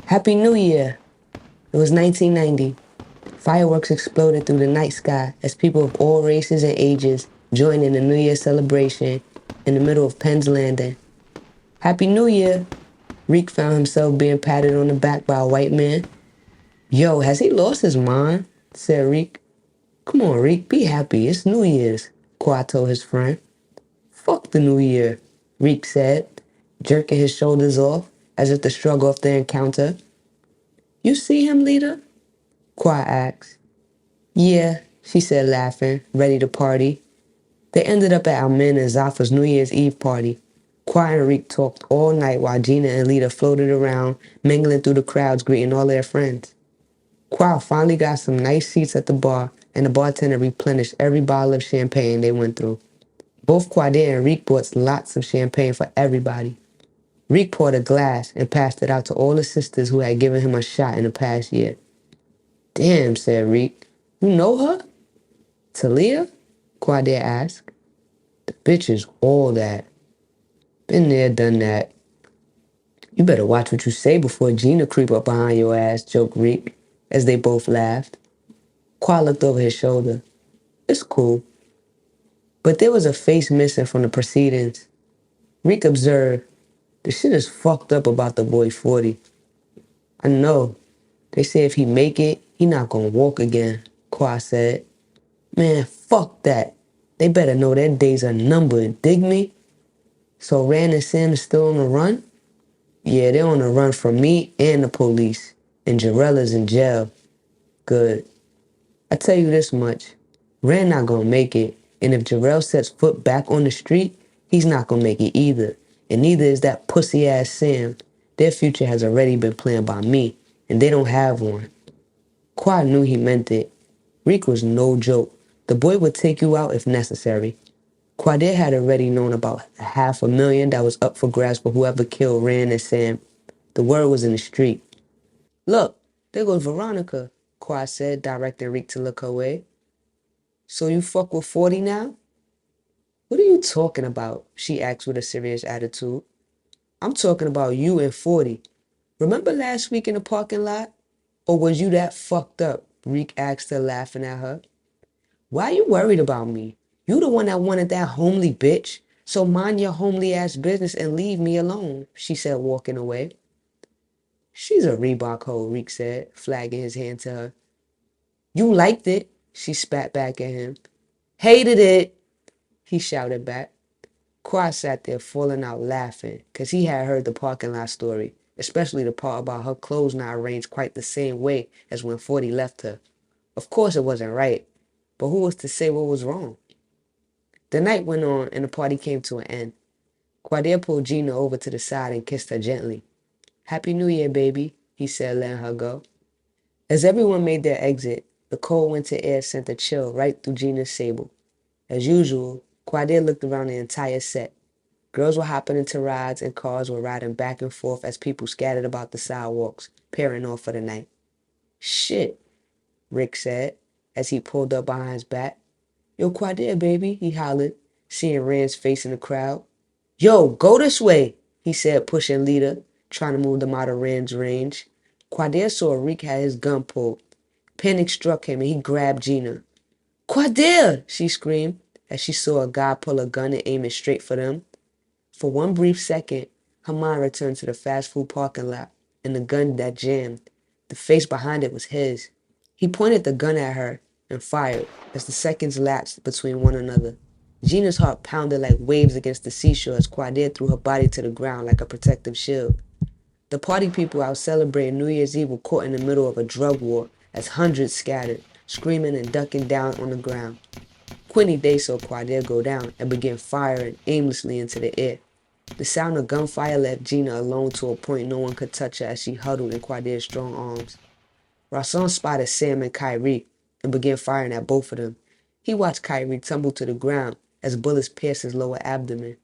Happy New Year! It was 1990. Fireworks exploded through the night sky as people of all races and ages joined in the New Year celebration in the middle of Penn's Landing. Happy New Year! Reek found himself being patted on the back by a white man. Yo, has he lost his mind? Said Reek. Come on, Reek, be happy. It's New Year's, Qua told his friend. Fuck the New Year, Reek said, jerking his shoulders off as if to shrug off the encounter. You see him, leader? Qua asked. Yeah, she said, laughing, ready to party. They ended up at Almin and Zafa's New Year's Eve party. Qua and Reek talked all night while Gina and Lita floated around, mingling through the crowds, greeting all their friends. Qua finally got some nice seats at the bar, and the bartender replenished every bottle of champagne they went through. Both Quade and Reek bought lots of champagne for everybody. Reek poured a glass and passed it out to all the sisters who had given him a shot in the past year. Damn, said Reek. You know her? Talia? Quade asked. The bitch is all that. Been there, done that. You better watch what you say before Gina creep up behind your ass, joked Reek, as they both laughed. Qua looked over his shoulder. It's cool. But there was a face missing from the proceedings. Reek observed, the shit is fucked up about the boy 40. I know. They say if he make it, he not gonna walk again, Qua said. Man, fuck that. They better know their days are numbered, dig me? So Rand and Sam is still on the run? Yeah, they're on the run from me and the police. And Jarella's in jail. Good. I tell you this much. Rand not gonna make it. And if Jarrell sets foot back on the street, he's not gonna make it either. And neither is that pussy-ass Sam. Their future has already been planned by me. And they don't have one. Quad knew he meant it. Reek was no joke. The boy would take you out if necessary. Quade had already known about $500,000 that was up for grabs for whoever killed Rand and Sam. The word was in the street. Look, there goes Veronica, Quad said, directing Reek to look her way. So you fuck with 40 now? What are you talking about? She asked with a serious attitude. I'm talking about you and 40. Remember last week in the parking lot? Or was you that fucked up? Reek asked her, laughing at her. Why are you worried about me? You the one that wanted that homely bitch. So mind your homely ass business and leave me alone, she said, walking away. She's a Reebok hoe, Reek said, flagging his hand to her. You liked it, she spat back at him. Hated it, he shouted back. Qua sat there falling out laughing, 'cause he had heard the parking lot story, especially the part about her clothes not arranged quite the same way as when 40 left her. Of course it wasn't right, but who was to say what was wrong? The night went on and the party came to an end. Quadir pulled Gina over to the side and kissed her gently. Happy New Year, baby, he said, letting her go. As everyone made their exit, the cold winter air sent a chill right through Gina's sable. As usual, Quadir looked around the entire set. Girls were hopping into rides and cars were riding back and forth as people scattered about the sidewalks, pairing off for the night. Shit, Rick said, as he pulled up behind his back. Yo, Quadir, baby, he hollered, seeing Rand's face in the crowd. Yo, go this way, he said, pushing Lita, trying to move them out of Rand's range. Quadir saw Reek had his gun pulled. Panic struck him and he grabbed Gina. Quadir, she screamed, as she saw a guy pull a gun and aim it straight for them. For one brief second, her mind returned to the fast food parking lot and the gun that jammed. The face behind it was his. He pointed the gun at her and fired as the seconds lapsed between one another. Gina's heart pounded like waves against the seashore as Quadir threw her body to the ground like a protective shield. The party people out celebrating New Year's Eve were caught in the middle of a drug war as hundreds scattered, screaming and ducking down on the ground. Quinny Day saw Quadir go down and began firing aimlessly into the air. The sound of gunfire left Gina alone to a point no one could touch her as she huddled in Quadir's strong arms. Rason spotted Sam and Kyrie and began firing at both of them. He watched Kyrie tumble to the ground as bullets pierced his lower abdomen.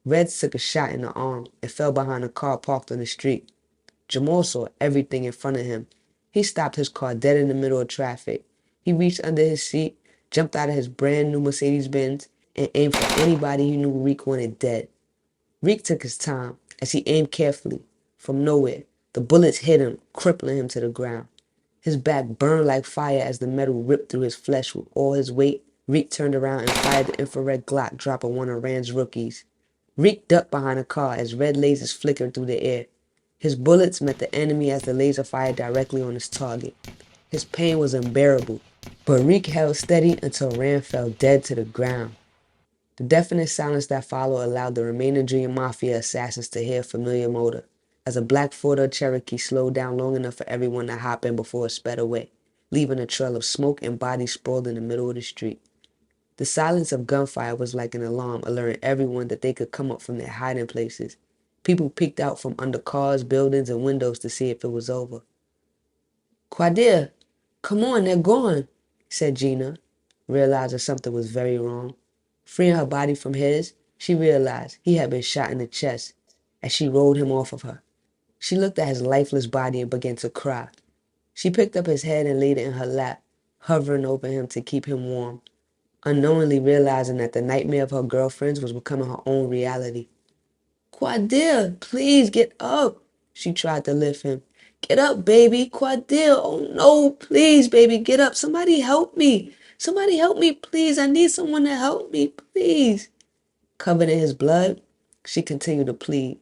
Reds took a shot in the arm and fell behind a car parked on the street. Jamal saw everything in front of him. He stopped his car dead in the middle of traffic. He reached under his seat, jumped out of his brand new Mercedes-Benz, and aimed for anybody he knew Reek wanted dead. Reek took his time as he aimed carefully. From nowhere, The bullets hit him, crippling him to the ground. His back burned like fire as the metal ripped through his flesh with all his weight. Reek turned around and fired the infrared Glock, dropping one of Rand's rookies. Reek ducked behind a car as red lasers flickered through the air. His bullets met the enemy as the laser fired directly on his target. His pain was unbearable, but Reek held steady until Rand fell dead to the ground. The deafening silence that followed allowed the remaining Junior Mafia assassins to hear a familiar motor, as a black Ford Cherokee slowed down long enough for everyone to hop in before it sped away, leaving a trail of smoke and bodies sprawled in the middle of the street. The silence of gunfire was like an alarm, alerting everyone that they could come up from their hiding places. People peeked out from under cars, buildings, and windows to see if it was over. "Quadir, come on, they're gone," said Gina, realizing something was very wrong. Freeing her body from his, she realized he had been shot in the chest as she rolled him off of her. She looked at his lifeless body and began to cry. She picked up his head and laid it in her lap, hovering over him to keep him warm, unknowingly realizing that the nightmare of her girlfriends was becoming her own reality. "Quadir, please get up," she tried to lift him. "Get up, baby. Quadir, oh no, please, baby, get up. Somebody help me. Somebody help me, please. I need someone to help me, please." Covered in his blood, she continued to plead.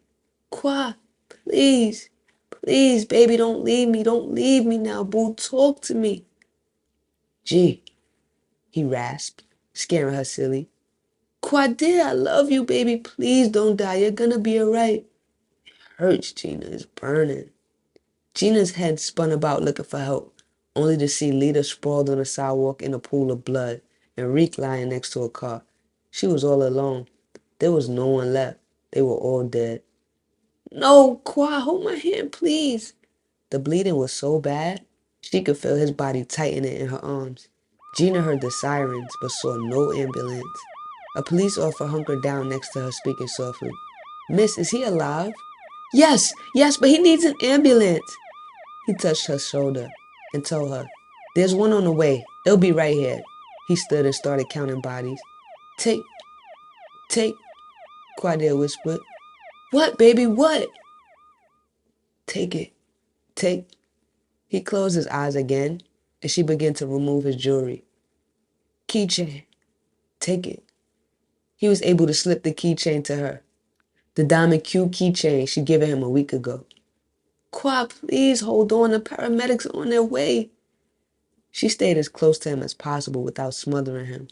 "Qua, please, please, baby, don't leave me. Don't leave me now, boo. Talk to me." "Gee," he rasped, scaring her silly. "Quadir, I love you, baby. Please don't die. You're gonna be alright." Hurts, Gina. It's burning. Gina's head spun about looking for help, only to see Lita sprawled on the sidewalk in a pool of blood and Reek lying next to a car. She was all alone. There was no one left. They were all dead. "No, Qua, hold my hand, please." The bleeding was so bad, she could feel his body tightening in her arms. Gina heard the sirens, but saw no ambulance. A police officer hunkered down next to her, speaking softly. "Miss, is he alive?" Yes, but he needs an ambulance." He touched her shoulder and told her, "There's one on the way. It'll be right here." He stood and started counting bodies. Take, Quadir whispered. "What, baby, what?" Take it, take. He closed his eyes again, and she began to remove his jewelry. "Keychain, take it." He was able to slip the keychain to her. The diamond Q keychain she'd given him a week ago. "Qua, please hold on. The paramedics are on their way." She stayed as close to him as possible without smothering him.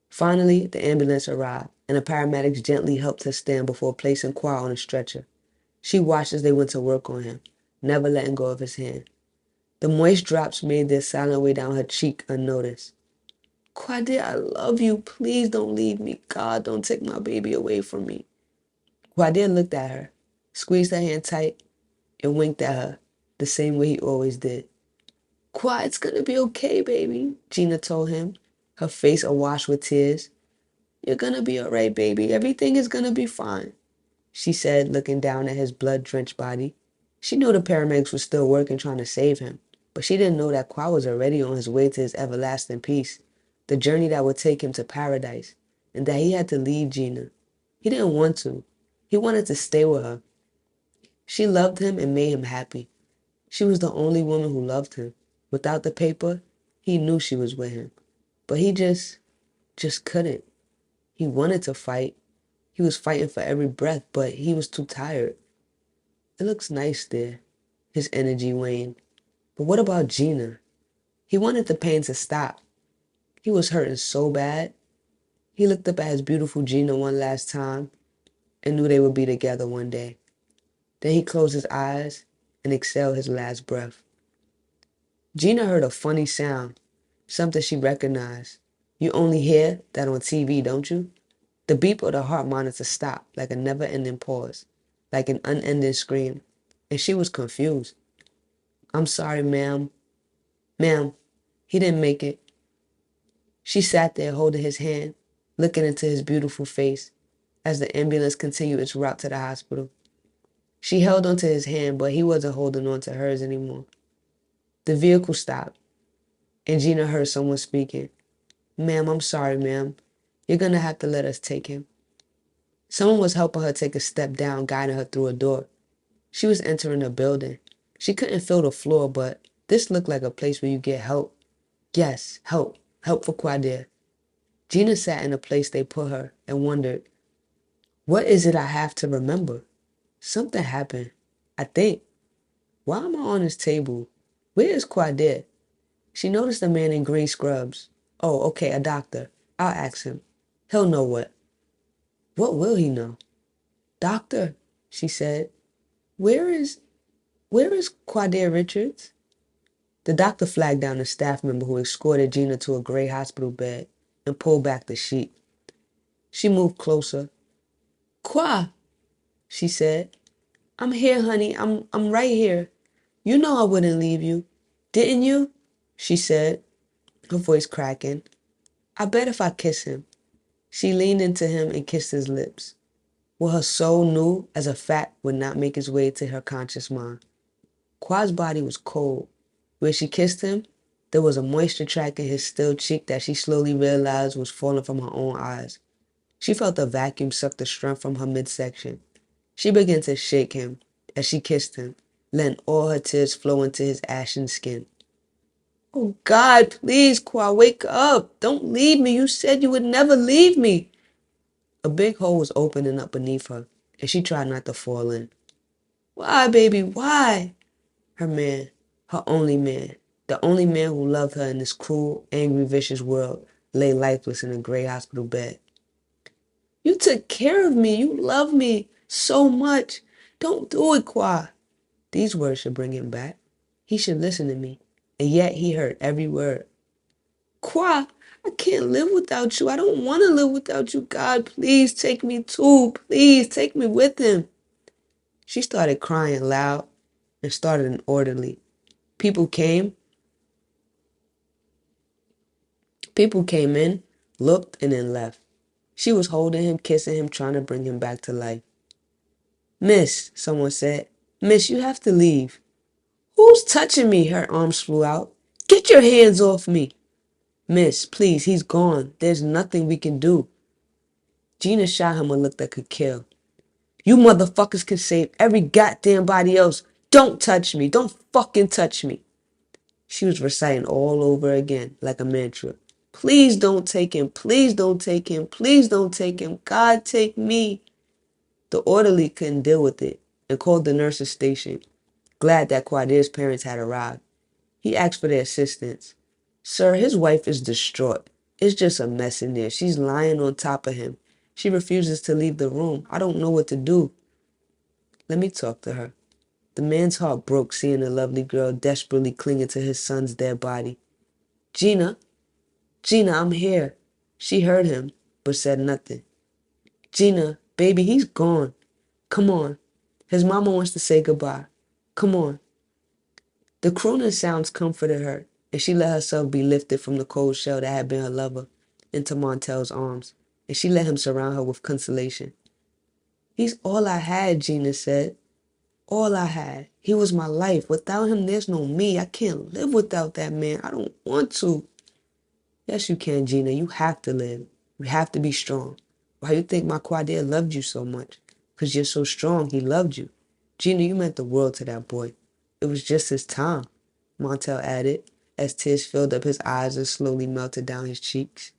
Finally, the ambulance arrived, and the paramedics gently helped her stand before placing Qua on a stretcher. She watched as they went to work on him, never letting go of his hand. The moist drops made their silent way down her cheek unnoticed. "Quadir, I love you. Please don't leave me. God, don't take my baby away from me." Quadir looked at her, squeezed her hand tight, and winked at her, the same way he always did. "Qua, it's gonna be okay, baby," Gina told him, her face awash with tears. "You're gonna be alright, baby. Everything is gonna be fine," she said, looking down at his blood-drenched body. She knew the paramedics were still working trying to save him, but she didn't know that Qua was already on his way to his everlasting peace, the journey that would take him to paradise, and that he had to leave Gina. He didn't want to. He wanted to stay with her. She loved him and made him happy. She was the only woman who loved him. Without the paper, he knew she was with him. But he just couldn't. He wanted to fight. He was fighting for every breath, but he was too tired. "It looks nice there." His energy waned. But what about Gina? He wanted the pain to stop. He was hurting so bad. He looked up at his beautiful Gina one last time and knew they would be together one day. Then he closed his eyes and exhaled his last breath. Gina heard a funny sound, something she recognized. You only hear that on TV, don't you? The beep of the heart monitor stopped like a never-ending pause, like an unending scream, and she was confused. "I'm sorry, ma'am." "Ma'am, he didn't make it." She sat there holding his hand, looking into his beautiful face as the ambulance continued its route to the hospital. She held onto his hand, but he wasn't holding on to hers anymore. The vehicle stopped, and Gina heard someone speaking. "Ma'am, I'm sorry, ma'am. You're gonna have to let us take him." Someone was helping her take a step down, guiding her through a door. She was entering a building. She couldn't feel the floor, but this looked like a place where you get help. Yes, help. Help for Quadir. Gina sat in the place they put her and wondered, what is it I have to remember? Something happened. I think. Why am I on this table? Where is Quadir? She noticed a man in gray scrubs. Oh, okay, a doctor. I'll ask him. He'll know what. What will he know? Doctor, she said, where is Quadir Richards? The doctor flagged down a staff member who escorted Gina to a gray hospital bed and pulled back the sheet. She moved closer. Qua, she said. I'm here, honey. I'm right here. You know I wouldn't leave you. Didn't you? She said, her voice cracking. I bet if I kiss him. She leaned into him and kissed his lips. What her soul knew as a fact would not make its way to her conscious mind. Qua's body was cold. Where she kissed him, there was a moisture track in his still cheek that she slowly realized was falling from her own eyes. She felt a vacuum suck the strength from her midsection. She began to shake him as she kissed him, letting all her tears flow into his ashen skin. Oh God, please, Qua, wake up. Don't leave me. You said you would never leave me. A big hole was opening up beneath her, and she tried not to fall in. Why, baby, why? Her man, her only man, the only man who loved her in this cruel, angry, vicious world, lay lifeless in a gray hospital bed. You took care of me. You love me so much. Don't do it, Qua. These words should bring him back. He should listen to me. And yet he heard every word. Qua, I can't live without you. I don't want to live without you. God, please take me too. Please take me with him. She started crying loud and started an orderly. People came in, looked, and then left. She was holding him, kissing him, trying to bring him back to life. Miss, someone said. Miss, you have to leave. Who's touching me? Her arms flew out. Get your hands off me. Miss, please, he's gone. There's nothing we can do. Gina shot him a look that could kill. You motherfuckers can save every goddamn body else. Don't touch me. Don't fucking touch me. She was reciting all over again, like a mantra. Please don't take him. Please don't take him. Please don't take him. God, take me. The orderly couldn't deal with it and called the nurse's station, glad that Quadir's parents had arrived. He asked for their assistance. Sir, his wife is distraught. It's just a mess in there. She's lying on top of him. She refuses to leave the room. I don't know what to do. Let me talk to her. The man's heart broke seeing the lovely girl desperately clinging to his son's dead body. Gina, I'm here. She heard him, but said nothing. Gina, baby, he's gone. Come on. His mama wants to say goodbye. Come on. The crooning sounds comforted her, and she let herself be lifted from the cold shell that had been her lover into Montel's arms, and she let him surround her with consolation. He's all I had, Gina said. All I had. He was my life. Without him, there's no me. I can't live without that man. I don't want to. Yes, you can, Gina. You have to live. You have to be strong. Why you think my Quadir loved you so much? Because you're so strong, he loved you. Gina, you meant the world to that boy. It was just his time, Montel added, as tears filled up his eyes and slowly melted down his cheeks.